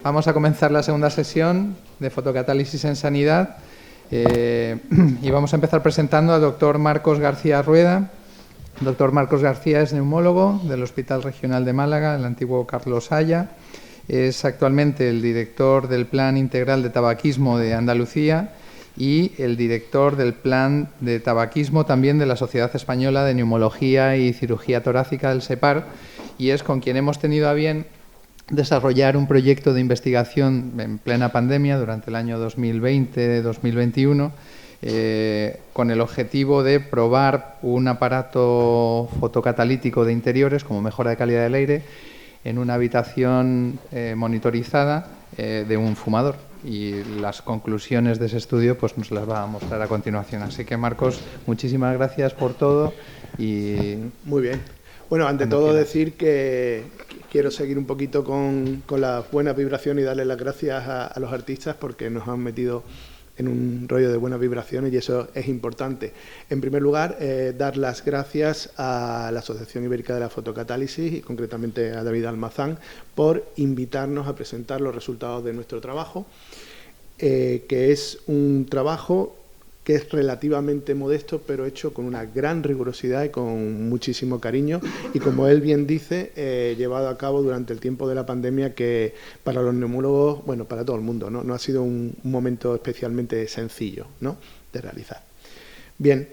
Vamos a comenzar la segunda sesión de fotocatálisis en sanidad y vamos a empezar presentando al doctor Marcos García Rueda. El doctor Marcos García es neumólogo del Hospital Regional de Málaga, el antiguo Carlos Haya. Es actualmente el director del Plan Integral de Tabaquismo de Andalucía y el director del Plan de Tabaquismo también de la Sociedad Española de Neumología y Cirugía Torácica del SEPAR, y es con quien hemos tenido a bien desarrollar un proyecto de investigación en plena pandemia durante el año 2020-2021 con el objetivo de probar un aparato fotocatalítico de interiores como mejora de calidad del aire en una habitación monitorizada de un fumador. Y las conclusiones de ese estudio pues nos las va a mostrar a continuación. Así que, Marcos, muchísimas gracias por todo. Y muy bien. Bueno, ante todo decir que quiero seguir un poquito con las buenas vibraciones y darle las gracias a los artistas porque nos han metido en un rollo de buenas vibraciones y eso es importante. En primer lugar, dar las gracias a la Asociación Ibérica de la Fotocatálisis y concretamente a David Almazán por invitarnos a presentar los resultados de nuestro trabajo, que es un trabajo que es relativamente modesto, pero hecho con una gran rigurosidad y con muchísimo cariño. Y como él bien dice, llevado a cabo durante el tiempo de la pandemia, que para los neumólogos, bueno, para todo el mundo, no ha sido un momento especialmente sencillo, ¿no?, de realizar. Bien,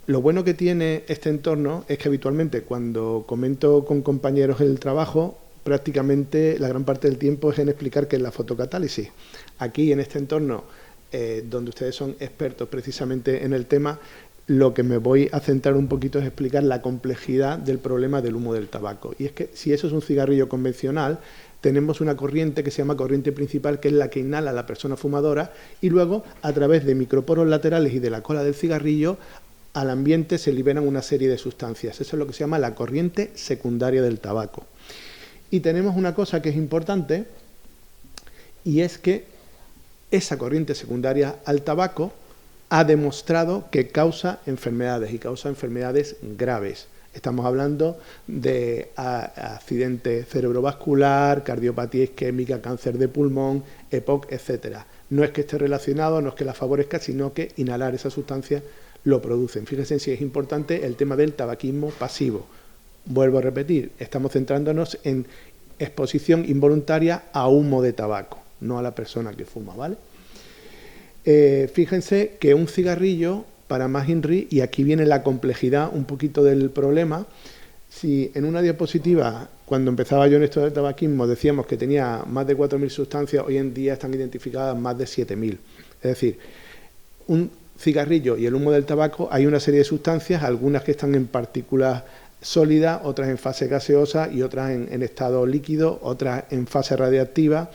lo bueno que tiene este entorno es que habitualmente cuando comento con compañeros el trabajo, prácticamente la gran parte del tiempo es en explicar qué es la fotocatálisis. Aquí, en este entorno, donde ustedes son expertos precisamente en el tema, lo que me voy a centrar un poquito es explicar la complejidad del problema del humo del tabaco. Y es que si eso es un cigarrillo convencional, tenemos una corriente que se llama corriente principal, que es la que inhala la persona fumadora, y luego a través de microporos laterales y de la cola del cigarrillo al ambiente se liberan una serie de sustancias. Eso es lo que se llama la corriente secundaria del tabaco. Y tenemos una cosa que es importante, y es que esa corriente secundaria al tabaco ha demostrado que causa enfermedades y causa enfermedades graves. Estamos hablando de accidente cerebrovascular, cardiopatía isquémica, cáncer de pulmón, EPOC, etcétera. No es que esté relacionado, no es que la favorezca, sino que inhalar esa sustancia lo producen. Fíjense si es importante el tema del tabaquismo pasivo. Vuelvo a repetir, estamos centrándonos en exposición involuntaria a humo de tabaco, no a la persona que fuma, ¿vale? Fíjense que un cigarrillo, para más INRI, y aquí viene la complejidad un poquito del problema, si en una diapositiva, cuando empezaba yo en esto del tabaquismo, decíamos que tenía más de 4.000 sustancias, hoy en día están identificadas más de 7.000. Es decir, un cigarrillo y el humo del tabaco, hay una serie de sustancias, algunas que están en partículas sólidas, otras en fase gaseosa y otras en estado líquido, otras en fase radiactiva.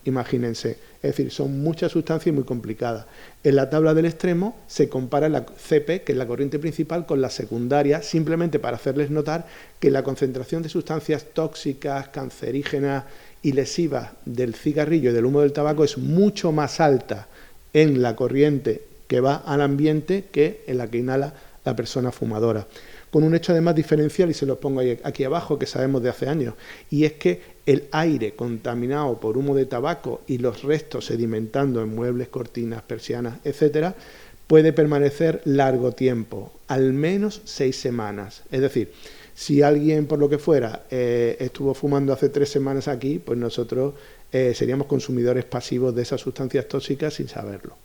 Imagínense, es decir, son muchas sustancias muy complicadas. En la tabla del extremo se compara la CP, que es la corriente principal, con la secundaria, simplemente para hacerles notar que la concentración de sustancias tóxicas, cancerígenas y lesivas del cigarrillo y del humo del tabaco es mucho más alta en la corriente que va al ambiente que en la que inhala la persona fumadora. Con un hecho además diferencial, y se los pongo aquí abajo, que sabemos de hace años, y es que el aire contaminado por humo de tabaco y los restos sedimentando en muebles, cortinas, persianas, etcétera, puede permanecer largo tiempo, al menos 6 semanas. Es decir, si alguien, por lo que fuera, estuvo fumando hace 3 semanas aquí, pues nosotros seríamos consumidores pasivos de esas sustancias tóxicas sin saberlo,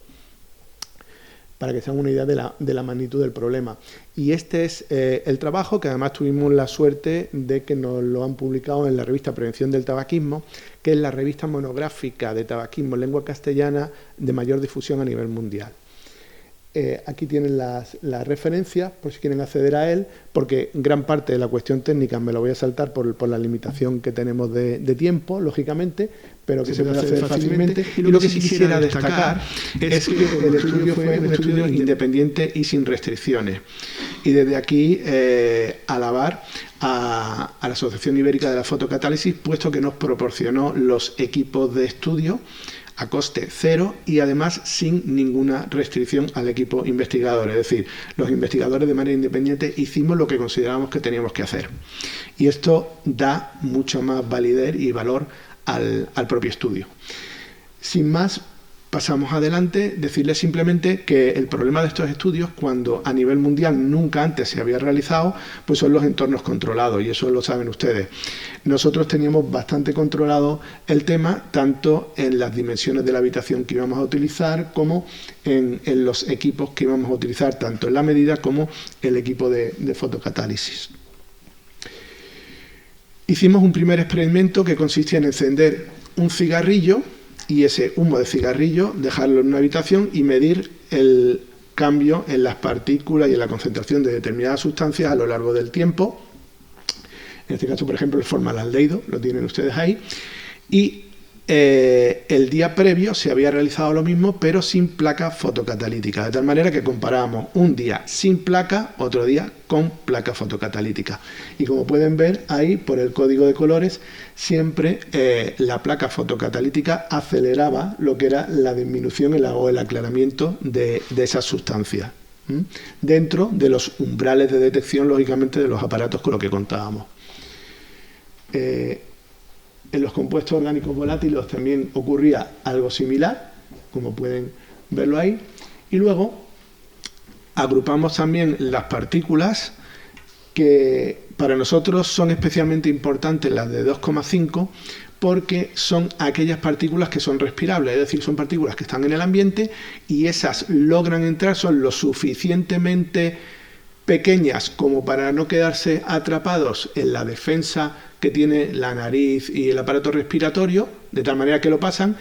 para que se hagan una idea de la magnitud del problema. Y este es el trabajo que además tuvimos la suerte de que nos lo han publicado en la revista Prevención del Tabaquismo, que es la revista monográfica de tabaquismo en lengua castellana de mayor difusión a nivel mundial. Aquí tienen las referencias, por si quieren acceder a él, porque gran parte de la cuestión técnica me lo voy a saltar por la limitación que tenemos de tiempo, lógicamente, pero que se puede hacer fácilmente. Y lo que sí quisiera destacar es que el estudio fue un estudio independiente y sin restricciones. Y desde aquí alabar a la Asociación Ibérica de la Fotocatálisis, puesto que nos proporcionó los equipos de estudio a coste cero y además sin ninguna restricción al equipo investigador. Es decir, los investigadores de manera independiente hicimos lo que considerábamos que teníamos que hacer. Y esto da mucho más validez y valor al propio estudio. Sin más, pasamos adelante, decirles simplemente que el problema de estos estudios, cuando a nivel mundial nunca antes se había realizado, pues son los entornos controlados, y eso lo saben ustedes. Nosotros teníamos bastante controlado el tema, tanto en las dimensiones de la habitación que íbamos a utilizar, como en los equipos que íbamos a utilizar, tanto en la medida como el equipo de fotocatálisis. Hicimos un primer experimento que consistía en encender un cigarrillo y ese humo de cigarrillo dejarlo en una habitación y medir el cambio en las partículas y en la concentración de determinadas sustancias a lo largo del tiempo. En este caso, por ejemplo, el formaldehído, lo tienen ustedes ahí. Y el día previo se había realizado lo mismo, pero sin placa fotocatalítica, de tal manera que comparábamos un día sin placa, otro día con placa fotocatalítica. Y como pueden ver ahí, por el código de colores, siempre la placa fotocatalítica aceleraba lo que era la disminución o el aclaramiento de esas sustancias, dentro de los umbrales de detección, lógicamente, de los aparatos con los que contábamos. En los compuestos orgánicos volátiles también ocurría algo similar, como pueden verlo ahí. Y luego agrupamos también las partículas, que para nosotros son especialmente importantes las de 2,5, porque son aquellas partículas que son respirables, es decir, son partículas que están en el ambiente y esas logran entrar, son lo suficientemente pequeñas como para no quedarse atrapados en la defensa que tiene la nariz y el aparato respiratorio, de tal manera que lo pasan,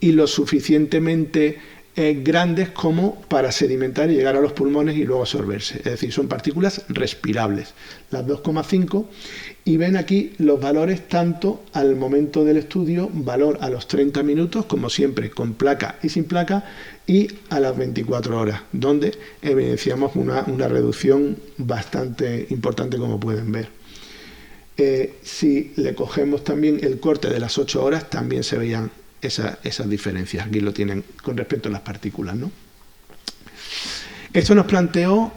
y lo suficientemente grandes como para sedimentar y llegar a los pulmones y luego absorberse. Es decir, son partículas respirables, las 2,5, y ven aquí los valores tanto al momento del estudio, valor a los 30 minutos, como siempre, con placa y sin placa, y a las 24 horas, donde evidenciamos una reducción bastante importante, como pueden ver. Si le cogemos también el corte de las 8 horas, también se veían esas diferencias. Aquí lo tienen con respecto a las partículas, ¿no? Esto nos planteó,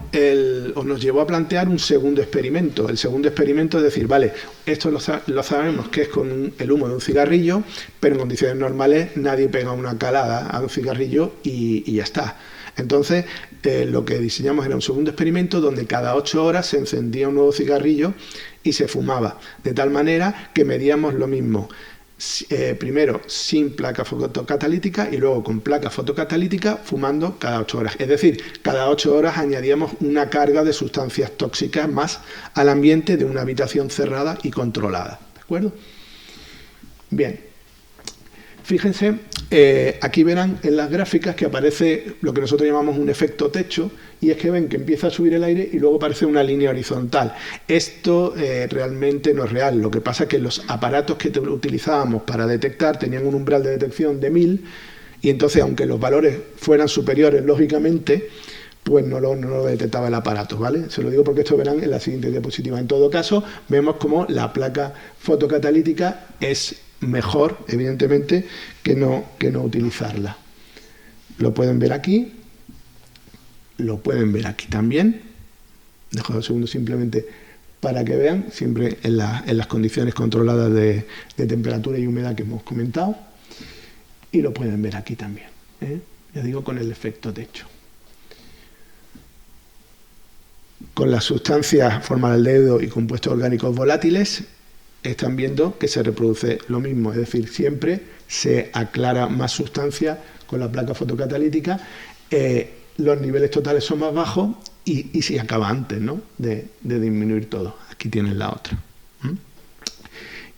nos llevó a plantear un segundo experimento. El segundo experimento es decir, vale, esto lo sabemos que es con el humo de un cigarrillo, pero en condiciones normales nadie pega una calada a un cigarrillo y ya está. Entonces, lo que diseñamos era un segundo experimento donde cada 8 horas se encendía un nuevo cigarrillo y se fumaba, de tal manera que medíamos lo mismo, primero sin placa fotocatalítica y luego con placa fotocatalítica fumando cada 8 horas. Es decir, cada 8 horas añadíamos una carga de sustancias tóxicas más al ambiente de una habitación cerrada y controlada. ¿De acuerdo? Bien. Fíjense, aquí verán en las gráficas que aparece lo que nosotros llamamos un efecto techo, y es que ven que empieza a subir el aire y luego aparece una línea horizontal. Esto realmente no es real. Lo que pasa es que los aparatos que utilizábamos para detectar tenían un umbral de detección de 1000, y entonces, aunque los valores fueran superiores, lógicamente, pues no lo detectaba el aparato, ¿vale? Se lo digo porque esto verán en la siguiente diapositiva. En todo caso, vemos como la placa fotocatalítica es mejor, evidentemente, que no utilizarla. Lo pueden ver aquí, lo pueden ver aquí también. Dejo 2 segundos simplemente para que vean, siempre en las condiciones controladas de temperatura y humedad que hemos comentado. Y lo pueden ver aquí también, ya digo, con el efecto techo. Con las sustancias formaldehído y compuestos orgánicos volátiles, están viendo que se reproduce lo mismo, es decir, siempre se aclara más sustancia con la placa fotocatalítica, los niveles totales son más bajos y se acaba antes, ¿no?, de disminuir todo. Aquí tienen la otra.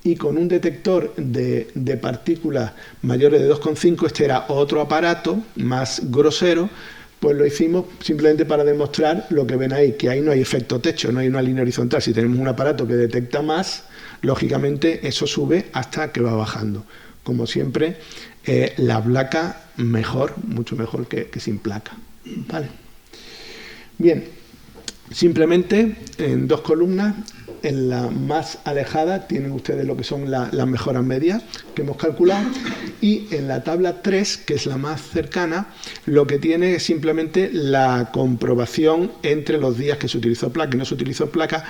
Y con un detector de partículas mayores de 2,5, este era otro aparato más grosero, pues lo hicimos simplemente para demostrar lo que ven ahí, que ahí no hay efecto techo, no hay una línea horizontal. Si tenemos un aparato que detecta más, lógicamente eso sube hasta que va bajando. Como siempre, la placa mejor, mucho mejor que sin placa. ¿Vale? Bien, simplemente en 2 columnas, en la más alejada tienen ustedes lo que son las mejoras medias que hemos calculado, y en la tabla 3, que es la más cercana, lo que tiene es simplemente la comprobación entre los días que se utilizó placa y no se utilizó placa,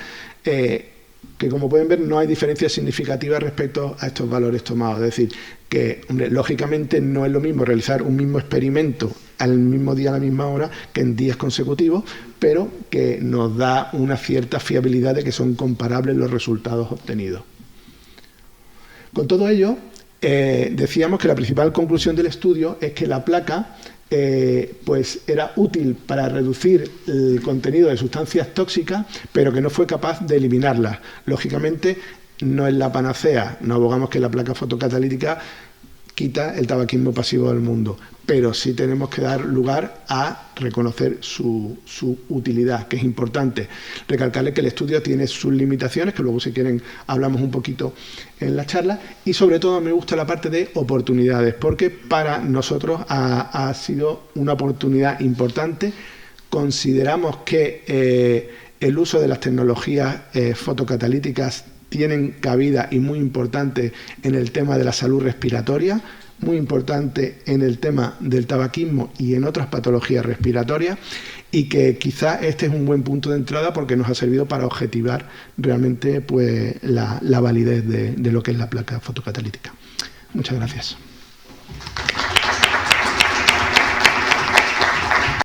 que como pueden ver no hay diferencias significativas respecto a estos valores tomados. Es decir, que hombre, lógicamente no es lo mismo realizar un mismo experimento al mismo día, a la misma hora, que en días consecutivos, pero que nos da una cierta fiabilidad de que son comparables los resultados obtenidos. Con todo ello, decíamos que la principal conclusión del estudio es que la placa pues era útil para reducir el contenido de sustancias tóxicas, pero que no fue capaz de eliminarlas. Lógicamente, no es la panacea, no abogamos que la placa fotocatalítica quita el tabaquismo pasivo del mundo, pero sí tenemos que dar lugar a reconocer su utilidad, que es importante. Recalcarles que el estudio tiene sus limitaciones, que luego si quieren hablamos un poquito en la charla, y sobre todo me gusta la parte de oportunidades, porque para nosotros ha sido una oportunidad importante. Consideramos que el uso de las tecnologías fotocatalíticas tienen cabida y muy importante en el tema de la salud respiratoria, muy importante en el tema del tabaquismo y en otras patologías respiratorias, y que quizá este es un buen punto de entrada porque nos ha servido para objetivar realmente pues, la validez de lo que es la placa fotocatalítica. Muchas gracias.